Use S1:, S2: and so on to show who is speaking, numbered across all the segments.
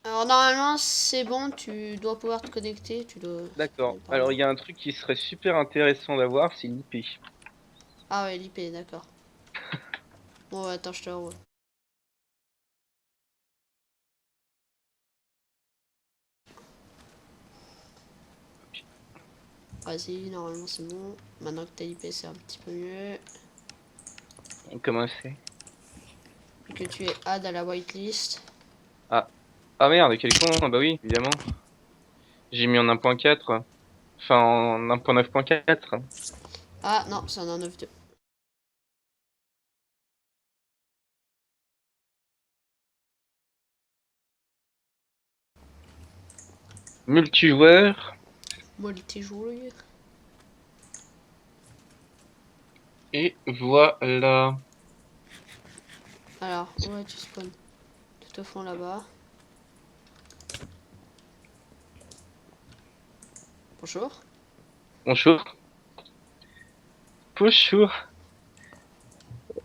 S1: Alors normalement c'est bon, tu dois pouvoir te connecter, tu dois
S2: D'accord.
S1: aller par
S2: Alors
S1: là.
S2: il y a un truc qui serait super intéressant d'avoir, c'est l'IP.
S1: Ah ouais, l'IP, d'accord. Bon ouais, attends, je te revois. Vas-y, normalement c'est bon. Maintenant que t'as l'IP c'est un petit peu mieux.
S2: Comment c'est?
S1: Et que tu es add à la whitelist.
S2: Ah. Ah merde, quel con. Ah bah oui, évidemment. J'ai mis en 1.4. Enfin en 1.9.4.
S1: Ah non, c'est un 1.9.2.
S2: Multijoueur.
S1: Multijoueur.
S2: Et voilà.
S1: Alors, ouais, tu spawns tout au fond là-bas. Bonjour.
S2: Bonjour. Bonjour.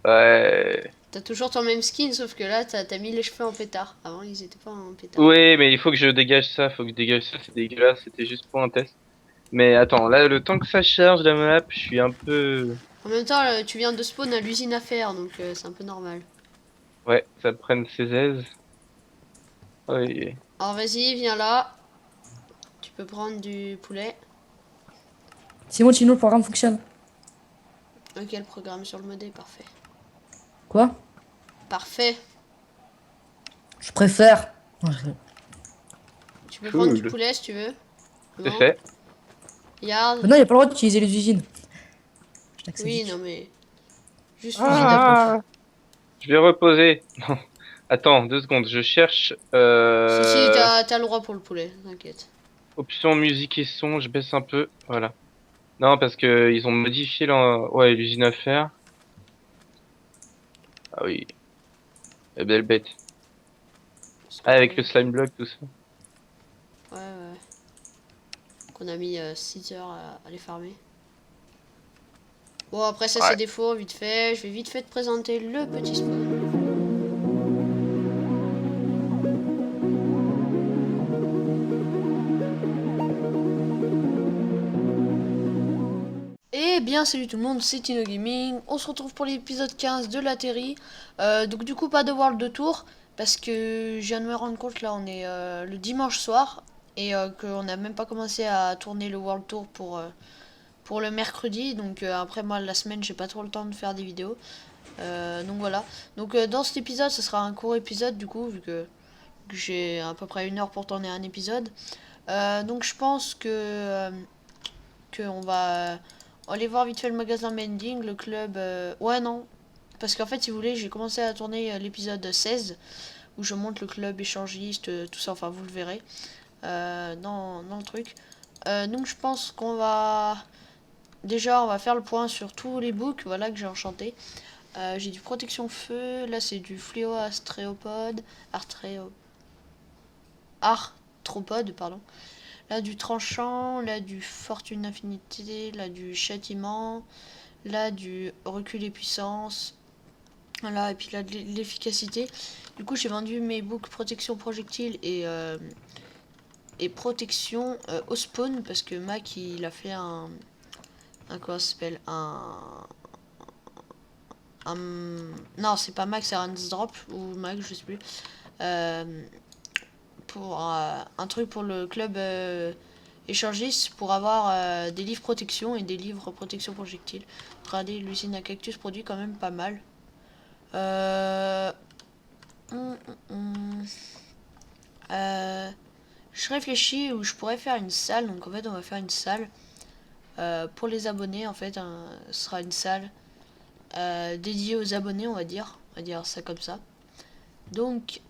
S2: Ouais.
S1: T'as toujours ton même skin, sauf que là t'as mis les cheveux en pétard. Avant ils étaient pas en pétard.
S2: Ouais, mais il faut que je dégage ça. Faut que je dégage ça. C'est dégueulasse. C'était juste pour un test. Mais attends, là, le temps que ça charge la map, je suis un peu...
S1: En même temps, tu viens de spawn à l'usine à faire, donc c'est un peu normal.
S2: Ouais, ça prenne ses aises. Ouais.
S1: Alors vas-y, viens là. Tu peux prendre du poulet.
S3: C'est bon, Tino, le programme fonctionne.
S1: Ok, le programme sur le modé, parfait.
S3: Quoi?
S1: Parfait.
S3: Je préfère. Non,
S1: Tu peux prendre du
S2: Cool.
S1: poulet si tu veux.
S2: C'est
S1: Bon,
S2: fait.
S1: regarde.
S3: maintenant, il n'y a pas le droit d'utiliser les usines. Je l'accès
S1: Oui, non
S3: sadique.
S1: mais... Juste l'usine d'approuve.
S2: Ah, je vais reposer. Non. Attends, 2 secondes. Je cherche
S1: Si, t'as le droit pour le poulet, t'inquiète.
S2: option musique et son. Je baisse un peu. Voilà. Non, parce que ils ont modifié ouais, l'usine à faire. Ah oui, la belle bête.
S1: Parce que
S2: Ah,
S1: t'as
S2: avec le
S1: vu.
S2: slime block, tout ça.
S1: Ouais, ouais. Qu'on a mis 6 heures à les farmer. Bon, après ça c'est
S2: Ouais.
S1: défaut, vite fait. Je vais vite fait te présenter le petit spawn. Eh bien salut tout le monde, c'est Tino Gaming, on se retrouve pour l'épisode 15 de la Terry. Donc du coup pas de World de Tour, parce que je viens de me rendre compte là on est le dimanche soir, et qu'on n'a même pas commencé à tourner le World Tour pour le mercredi, donc après moi la semaine j'ai pas trop le temps de faire des vidéos. Donc voilà, donc dans cet épisode ce sera un court épisode du coup, vu que j'ai à peu près 1 heure pour tourner un épisode. Donc je pense que on va aller voir vite fait le magasin Mending, le club. Ouais, non. Parce qu'en fait, si vous voulez, j'ai commencé à tourner l'épisode 16 où je monte le club échangiste, tout ça, enfin, vous le verrez dans le truc. Donc, je pense qu'on va. Déjà, on va faire le point sur tous les books voilà, que j'ai enchanté. J'ai du protection feu, là c'est du fléau astréopode, arthropode, pardon. Là du tranchant, là du fortune infinité, là du châtiment, là du recul et puissance, voilà, et puis là de l'efficacité. Du coup j'ai vendu mes books protection projectile et protection au spawn parce que Mac il a fait un quoi ça s'appelle un non c'est pas Mac c'est un drop ou Mac je sais plus euh, pour un truc pour le club échangiste pour avoir des livres protection et des livres protection projectile. Regardez, l'usine à cactus produit quand même pas mal. Euh, hum, hum, hum. Euh, je réfléchis où je pourrais faire une salle. Donc en fait, on va faire une salle pour les abonnés. En fait, ce sera une salle dédiée aux abonnés, on va dire. On va dire ça comme ça. Donc,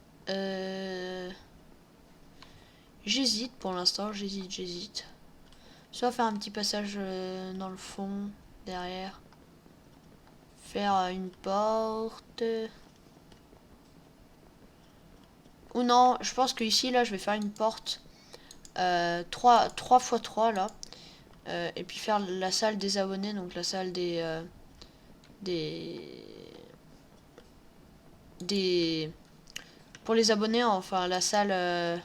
S1: j'hésite pour l'instant. J'hésite. Soit faire un petit passage dans le fond, derrière. Faire une porte. Ou non, je pense que ici, là, je vais faire une porte 3 x 3 là. Et puis faire la salle des abonnés, donc la salle des... des... pour les abonnés, enfin la salle,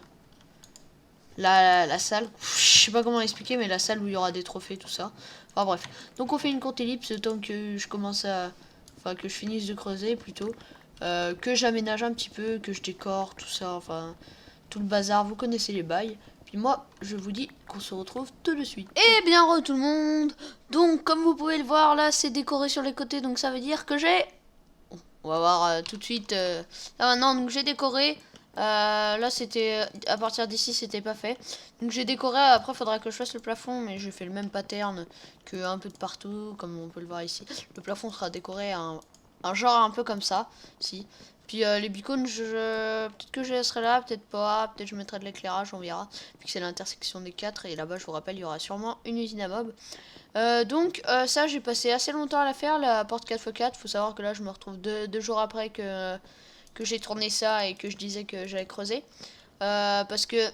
S1: la salle, je sais pas comment expliquer, mais la salle où il y aura des trophées, tout ça. Enfin bref, donc on fait une courte ellipse le temps que je commence à, enfin que je finisse de creuser plutôt, que j'aménage un petit peu, que je décore, tout ça, enfin tout le bazar, vous connaissez les bails. Puis moi, je vous dis qu'on se retrouve tout de suite. Et bien re tout le monde. Donc comme vous pouvez le voir là, c'est décoré sur les côtés, donc ça veut dire que j'ai... On va voir tout de suite. Là maintenant, donc j'ai décoré. Là c'était à partir d'ici c'était pas fait. Donc j'ai décoré. Après faudra que je fasse le plafond, mais j'ai fait le même pattern que un peu de partout, comme on peut le voir ici. Le plafond sera décoré un genre un peu comme ça, si. Puis les beacons, peut-être que je laisserai là, peut-être pas, peut-être je mettrai de l'éclairage, on verra. Vu que c'est l'intersection des quatre, et là-bas je vous rappelle, il y aura sûrement une usine à mob. Donc ça j'ai passé assez longtemps à la faire, la porte 4x4. Faut savoir que là je me retrouve deux jours après que j'ai tourné ça et que je disais que j'allais creuser. Parce que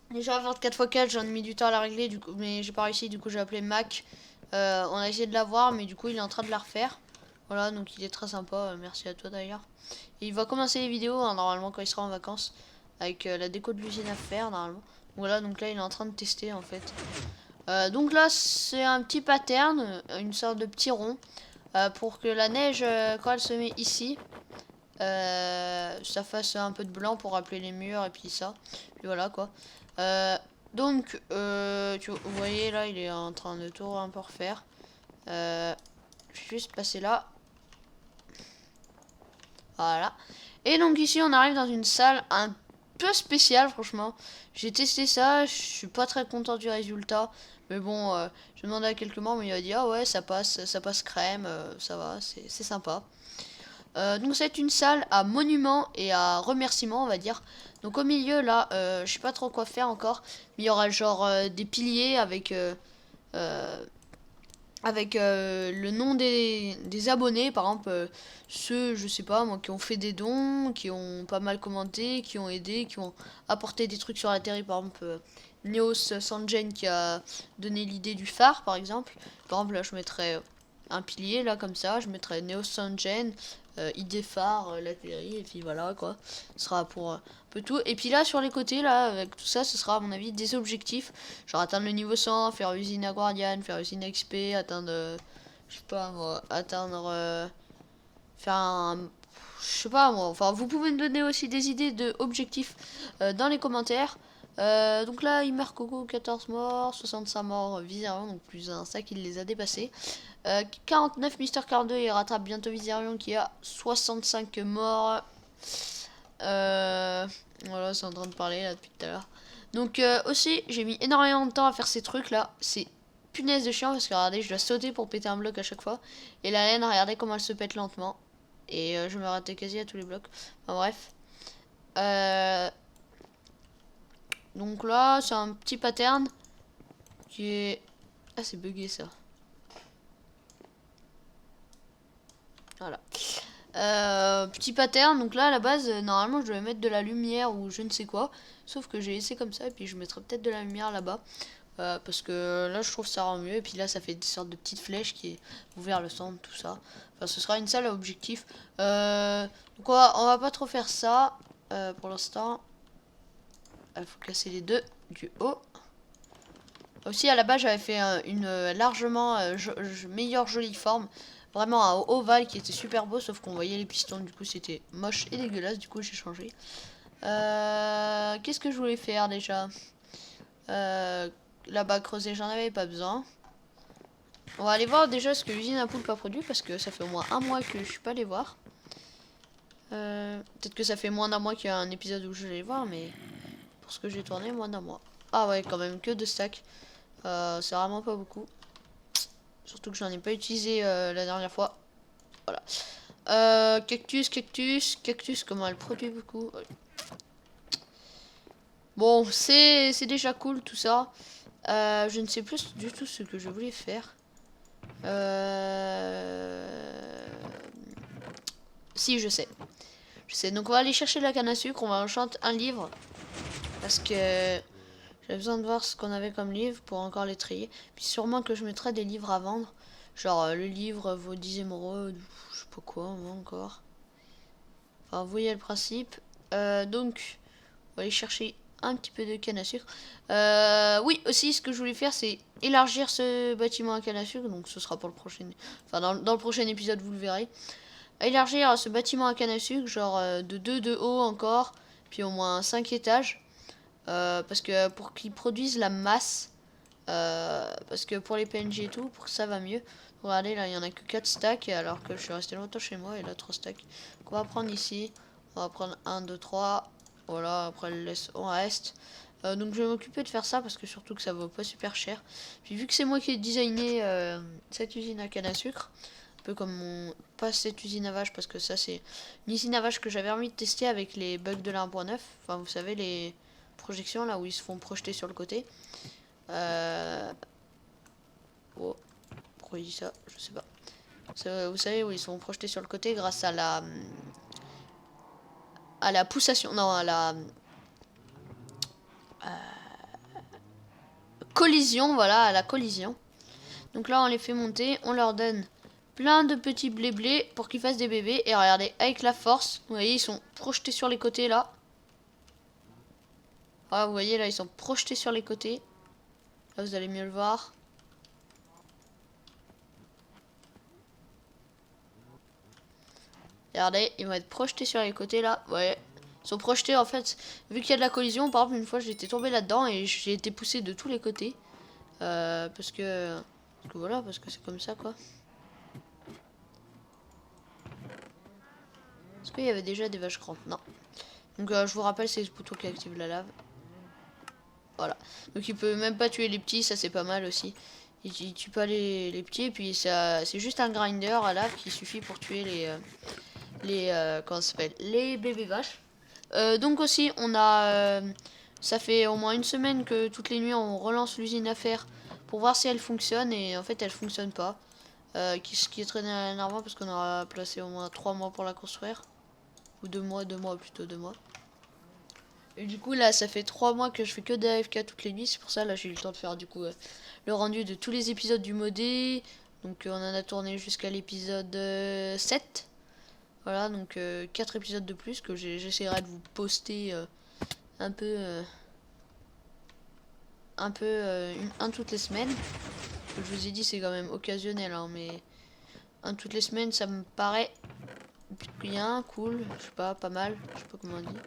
S1: déjà la porte 4x4 j'en ai mis du temps à la régler, du coup, mais j'ai pas réussi, du coup j'ai appelé Mac. On a essayé de la voir, mais du coup il est en train de la refaire. Voilà, donc il est très sympa, merci à toi d'ailleurs. Et il va commencer les vidéos hein, normalement quand il sera en vacances, avec la déco de l'usine à faire normalement. Voilà, donc là il est en train de tester en fait. Donc là c'est un petit pattern, une sorte de petit rond, pour que la neige quand elle se met ici, ça fasse un peu de blanc pour rappeler les murs et puis ça. Puis voilà quoi. Donc vous voyez là il est en train de tout un peu refaire. Je vais juste passer là. Voilà. Et donc ici on arrive dans une salle un peu spéciale franchement. J'ai testé ça, je suis pas très content du résultat. Mais bon, je demandé à quelques membres, mais il a dit ah ouais ça passe crème, ça va, c'est sympa. Donc c'est une salle à monument et à remerciement on va dire. Donc au milieu là, je sais pas trop quoi faire encore. Mais il y aura genre des piliers avec le nom des abonnés, par exemple ceux, je sais pas moi, qui ont fait des dons, qui ont pas mal commenté, qui ont aidé, qui ont apporté des trucs sur la terre, par exemple Neos Sanjen qui a donné l'idée du phare par exemple. Par exemple là je mettrais un pilier là comme ça, je mettrais Neos Sanjen, idée phare, la terre, et puis voilà quoi. Ce sera pour un peu tout. Et puis là sur les côtés là, avec tout ça, ce sera à mon avis des objectifs. Genre atteindre le niveau 100, faire usine à Guardian, faire usine à XP, atteindre, je sais pas moi, atteindre, faire un, je sais pas moi, enfin vous pouvez me donner aussi des idées de objectifs dans les commentaires. Donc là, il marque Coco 14 morts, 65 morts Viserion, donc plus un sac, il les a dépassés. 49 Mister 42, il rattrape bientôt Viserion qui a 65 morts. Voilà, c'est en train de parler là depuis tout à l'heure. Donc aussi, j'ai mis énormément de temps à faire ces trucs là. C'est punaise de chiant parce que regardez, je dois sauter pour péter un bloc à chaque fois. Et la laine, regardez comment elle se pète lentement. Et je me ratais quasi à tous les blocs. Enfin bref. Donc là, c'est un petit pattern qui est... Ah, c'est bugué ça. Voilà. Petit pattern, donc là à la base normalement je devais mettre de la lumière ou je ne sais quoi, sauf que j'ai laissé comme ça et puis je mettrai peut-être de la lumière là-bas parce que là je trouve ça rend mieux et puis là ça fait des sortes de petites flèches qui vont vers le centre, tout ça. Enfin ce sera une salle à objectif. Donc on va pas trop faire ça pour l'instant. Il faut casser les deux du haut. Aussi à la base j'avais fait une largement meilleure jolie forme. Vraiment un ovale qui était super beau, sauf qu'on voyait les pistons, du coup c'était moche et dégueulasse, du coup j'ai changé. Qu'est-ce que je voulais faire déjà là-bas creuser, j'en avais pas besoin. On va aller voir déjà ce que l'usine à poulpe a produit, parce que ça fait au moins un mois que je suis pas allé voir. Peut-être que ça fait moins d'un mois qu'il y a un épisode où je vais voir, mais pour ce que j'ai tourné, moins d'un mois. Ah ouais, quand même que 2 stacks. C'est vraiment pas beaucoup. Surtout que j'en ai pas utilisé la dernière fois. Voilà. Cactus, comment elle produit beaucoup. Ouais. Bon, c'est déjà cool tout ça. Je ne sais plus du tout ce que je voulais faire. Si, je sais. Donc on va aller chercher la canne à sucre. On va enchanter un livre. Parce que j'avais besoin de voir ce qu'on avait comme livre pour encore les trier. Puis sûrement que je mettrai des livres à vendre. Genre le livre vaut 10 émeraudes, je sais pas quoi, moi encore. Enfin vous voyez le principe. Donc, on va aller chercher un petit peu de canne à sucre. Oui, aussi, ce que je voulais faire, c'est élargir ce bâtiment à canne à sucre. Donc, ce sera pour le prochain... Enfin, dans le prochain épisode, vous le verrez. Élargir ce bâtiment à canne à sucre, genre de 2 de haut encore, puis au moins 5 étages. Parce que pour qu'ils produisent la masse, parce que pour les PNJ et tout, pour que ça va mieux. Regardez, là, il y en a que 4 stacks, alors que je suis resté longtemps chez moi, et là, 3 stacks. Donc, on va prendre ici. On va prendre 1, 2, 3. Voilà, après, on reste. Donc, je vais m'occuper de faire ça, parce que surtout que ça vaut pas super cher. Puis, vu que c'est moi qui ai designé cette usine à canne à sucre, un peu comme pas cette usine à vache, parce que ça, c'est une usine à vache que j'avais envie de tester avec les bugs de la 1.9. Enfin, vous savez, les projections, là, où ils se font projeter sur le côté. Oh, pourquoi il dit ça? Je sais pas. Vous savez où ils sont projetés sur le côté grâce à la poussation, non, à la collision, voilà, à la collision. Donc là, on les fait monter, on leur donne plein de petits blé pour qu'ils fassent des bébés. Et regardez, avec la force, vous voyez, ils sont projetés sur les côtés là. Voilà, vous voyez là, ils sont projetés sur les côtés. Là, vous allez mieux le voir. Regardez, ils vont être projetés sur les côtés là. Ouais. Ils sont projetés en fait. Vu qu'il y a de la collision, par exemple, une fois j'étais tombé là-dedans et j'ai été poussé de tous les côtés. Parce que voilà, parce que c'est comme ça quoi. Est-ce qu'il y avait déjà des vaches grandes? Non. Donc je vous rappelle, c'est ce bouton qui active la lave. Voilà. Donc il peut même pas tuer les petits, ça c'est pas mal aussi. Il tue pas les petits et puis ça c'est juste un grinder à lave qui suffit pour tuer comment ça s'appelle, les bébés vaches. Donc aussi on a ça fait au moins une semaine que toutes les nuits on relance l'usine à fer pour voir si elle fonctionne et en fait elle fonctionne pas. Ce qui est très énervant parce qu'on aura placé au moins 3 mois pour la construire. Ou 2 mois, 2 mois plutôt 2 mois. Et du coup là ça fait 3 mois que je fais que des AFK toutes les nuits. C'est pour ça là j'ai eu le temps de faire du coup le rendu de tous les épisodes du modé. Donc on en a tourné jusqu'à l'épisode 7. Voilà, donc 4 épisodes de plus que j'essaierai de vous poster un peu un toutes les semaines. Comme je vous ai dit, c'est quand même occasionnel, hein, mais un toutes les semaines, ça me paraît bien, cool, je sais pas, pas mal, je sais pas comment on dit.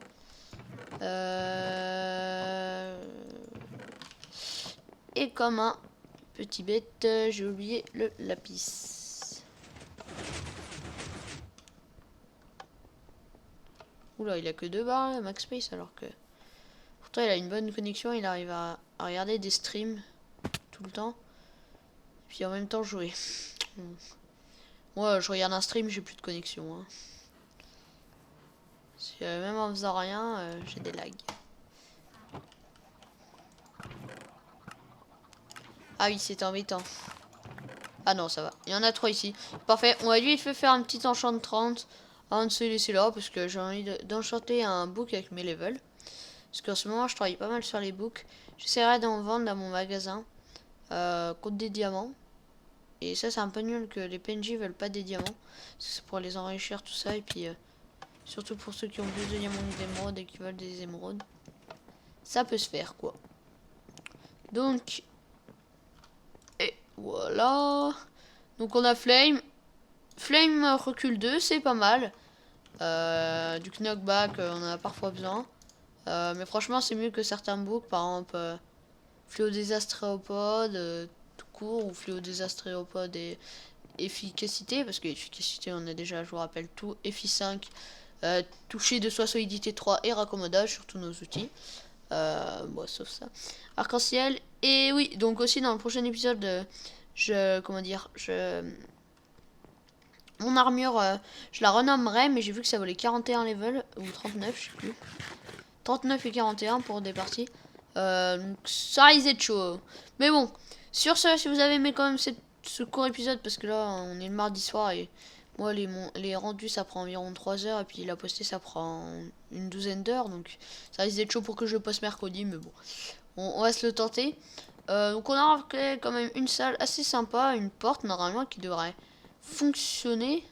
S1: Et comme un petit bête, j'ai oublié le lapis. Oula, il a que 2 barres, Max Space, alors que... Pourtant, il a une bonne connexion, il arrive à regarder des streams tout le temps. Et puis en même temps jouer. Moi, je regarde un stream, j'ai plus de connexion. Hein. Même en faisant rien, j'ai des lags. Ah oui, c'est embêtant. Ah non, ça va. Il y en a 3 ici. Parfait. On va lui faire un petit enchant de 30 avant de se laisser là parce que j'ai envie d'enchanter un book avec mes levels. Parce qu'en ce moment, je travaille pas mal sur les books. J'essaierai d'en vendre dans mon magasin contre des diamants. Et ça, c'est un peu nul que les PNJ veulent pas des diamants. C'est pour les enrichir, tout ça. Et puis, surtout pour ceux qui ont plus de diamants que d'émeraudes et qui veulent des émeraudes. Ça peut se faire, quoi. Donc, et voilà. Donc, on a Flame. Flame recul 2, c'est pas mal. Du knockback, on en a parfois besoin. Mais franchement, c'est mieux que certains books. Par exemple, Fléau des astréopodes, tout court, ou Fléau des astréopodes et efficacité. Parce que efficacité, on a déjà, je vous rappelle, tout. Effi 5, toucher de soi, solidité 3 et raccommodage sur tous nos outils. Bon, sauf ça. Arc-en-ciel. Et oui, donc aussi dans le prochain épisode, mon armure, je la renommerai, mais j'ai vu que ça valait 41 level, ou 39, je sais plus. 39 et 41 pour des parties. Donc ça risque d'être chaud. Mais bon, sur ce, si vous avez aimé quand même ce court épisode, parce que là, on est le mardi soir et moi, les rendus, ça prend environ 3 heures, et puis la postée, ça prend une douzaine d'heures, donc ça risque d'être chaud pour que je le poste mercredi, mais bon, on va se le tenter. Donc on a quand même une salle assez sympa, une porte normalement qui devrait fonctionner.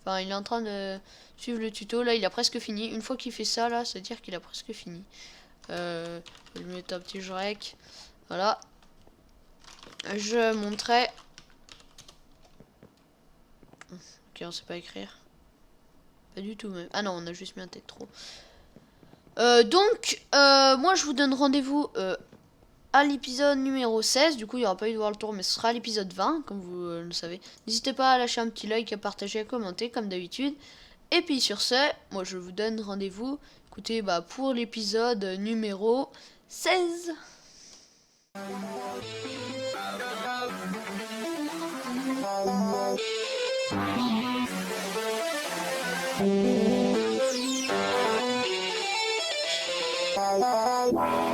S1: Enfin, il est en train de suivre le tuto. Là, il a presque fini. Une fois qu'il fait ça, là, ça veut dire qu'il a presque fini. Je vais le mettre un petit rec. Voilà. Je montrais. Ok, on sait pas écrire. Pas du tout même. Ah non, on a juste mis un tête trop. Moi je vous donne rendez-vous à l'épisode numéro 16. Du coup, il n'y aura pas eu de World Tour, mais ce sera l'épisode 20, comme vous le savez. N'hésitez pas à lâcher un petit like, à partager, à commenter, comme d'habitude. Et puis sur ce, moi je vous donne rendez-vous, écoutez, pour l'épisode numéro 16. La la la.